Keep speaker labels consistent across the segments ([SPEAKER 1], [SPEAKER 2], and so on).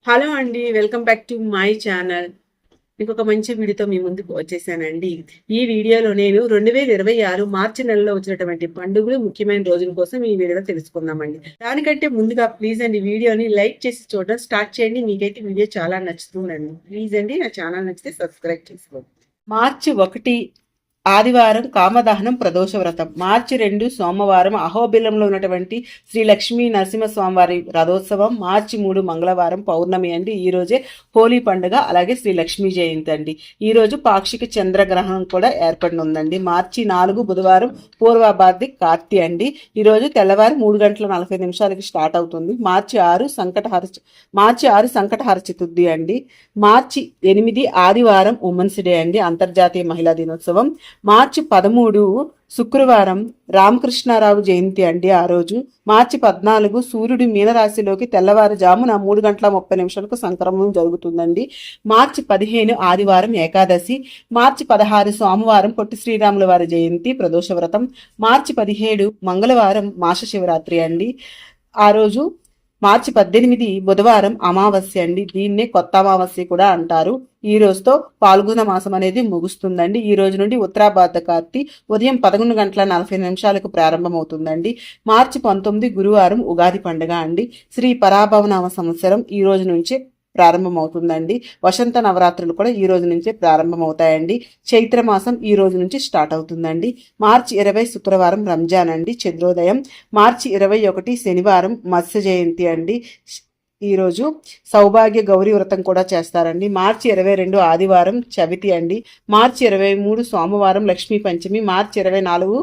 [SPEAKER 1] Hello అండి. Welcome back to my channel. ఇంకొక మంచి వీడియోతో మీ ముందుకు వచ్చేసానండి. ఈ వీడియోలో నేను 2026 మార్చి నెలలో వచ్చినటువంటి పండుగలు, ముఖ్యమైన రోజుల కోసం ఈ వీడియోలో తెలుసుకుందామండి. దానికంటే ముందుగా ప్లీజ్ అండి వీడియోని లైక్ చేసి చూడడం స్టార్ట్ చేయండి. మీకైతే వీడియో చాలా నచ్చుతుందండి. ప్లీజ్ అండి నా ఛానల్ నచ్చితే సబ్స్క్రైబ్ చేసుకోండి. మార్చి 1 ఆదివారం కామదహనం ప్రదోష వ్రతం. మార్చి 2 సోమవారం అహోబిలంలో ఉన్నటువంటి శ్రీ లక్ష్మీ నరసింహస్వామివారి రథోత్సవం. మార్చి 3 మంగళవారం పౌర్ణమి అండి. ఈ రోజే హోలీ పండుగ, అలాగే శ్రీ లక్ష్మీ జయంతి అండి. ఈ రోజు పాక్షిక చంద్రగ్రహణం కూడా ఏర్పడనుందండి. మార్చి 4 బుధవారం పూర్వభాద్రి కార్తీ అండి. ఈ రోజు తెల్లవారు 3:40 స్టార్ట్ అవుతుంది. మార్చి 6 సంకటహర చతుర్థి అండి. మార్చి 8 ఆదివారం ఉమెన్స్ డే అండి, అంతర్జాతీయ మహిళా దినోత్సవం. మార్చి 13 శుక్రవారం రామకృష్ణారావు జయంతి అండి. ఆ రోజు మార్చి 14 సూర్యుడు మీనరాశిలోకి తెల్లవారుజామున 3:30 సంక్రమణం జరుగుతుందండి. మార్చి 15 ఆదివారం ఏకాదశి. మార్చి 16 సోమవారం పొట్టి శ్రీరాముల వారి జయంతి ప్రదోష వ్రతం. మార్చి 17 మంగళవారం మాస శివరాత్రి అండి. ఆ రోజు మార్చి 18 బుధవారం అమావాస్య అండి. దీన్నే కొత్త అమావాస్య కూడా అంటారు. ఈ రోజుతో పాల్గొన మాసం అనేది ముగుస్తుందండి. ఈ రోజు నుండి ఉత్తరాభాద్ర కార్తీ ఉదయం 11:40 ప్రారంభమవుతుందండి. మార్చి 19 గురువారం ఉగాది పండుగ అండి. శ్రీ పరాభవనామ సంవత్సరం ఈ రోజు నుంచే ప్రారంభమవుతుందండి. వసంత నవరాత్రులు కూడా ఈ రోజు నుంచే ప్రారంభమవుతాయండి. చైత్రమాసం ఈ రోజు నుంచి స్టార్ట్ అవుతుందండి. మార్చి 20 శుక్రవారం రంజాన్ అండి, చంద్రోదయం. మార్చి 21 శనివారం మత్స్య జయంతి అండి. ఈరోజు సౌభాగ్య గౌరీ వ్రతం కూడా చేస్తారండి. మార్చి 22 ఆదివారం చవితి అండి. మార్చి 23 సోమవారం లక్ష్మీ పంచమి. మార్చి 24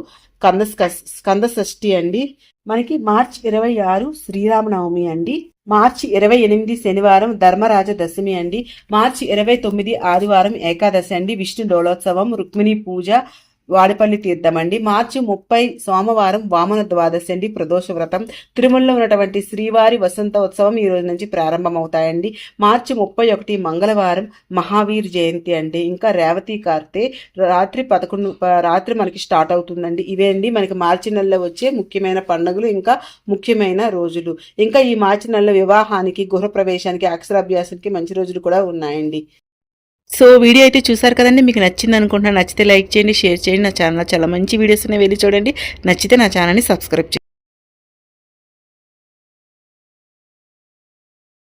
[SPEAKER 1] స్కంద షష్ఠి అండి. మనకి మార్చి 26 శ్రీరామనవమి అండి. మార్చి 28 శనివారం ధర్మరాజ దశమి అండి. మార్చి 29 ఆదివారం ఏకాదశి అండి, విష్ణు డోలోత్సవం, రుక్మిణి పూజ, వాడిపల్లి తీర్థం అండి. మార్చి 30 సోమవారం వామన ద్వాదశి అండి, ప్రదోష వ్రతం. తిరుమలలో ఉన్నటువంటి శ్రీవారి వసంతోత్సవం ఈ రోజు నుంచి ప్రారంభమవుతాయండి. మార్చి 31 మంగళవారం మహావీర్ జయంతి అండి. ఇంకా రేవతి కార్తె రాత్రి 11 మనకి స్టార్ట్ అవుతుందండి. ఇవే అండి మనకి మార్చి నెలలో వచ్చే ముఖ్యమైన పండుగలు, ఇంకా ముఖ్యమైన రోజులు. ఇంకా ఈ మార్చి నెలలో వివాహానికి, గృహప్రవేశానికి, అక్షరాభ్యాసానికి మంచి రోజులు కూడా ఉన్నాయండి. సో వీడియో అయితే చూసారు కదండి, మీకు నచ్చింది అనుకుంటున్నాను. నచ్చితే లైక్ చేయండి, షేర్ చేయండి. నా ఛానల్ చాలా మంచి వీడియోస్ ఉన్నాయి, వెళ్ళి చూడండి. నచ్చితే నా ఛానల్ని సబ్స్క్రైబ్ చేయండి.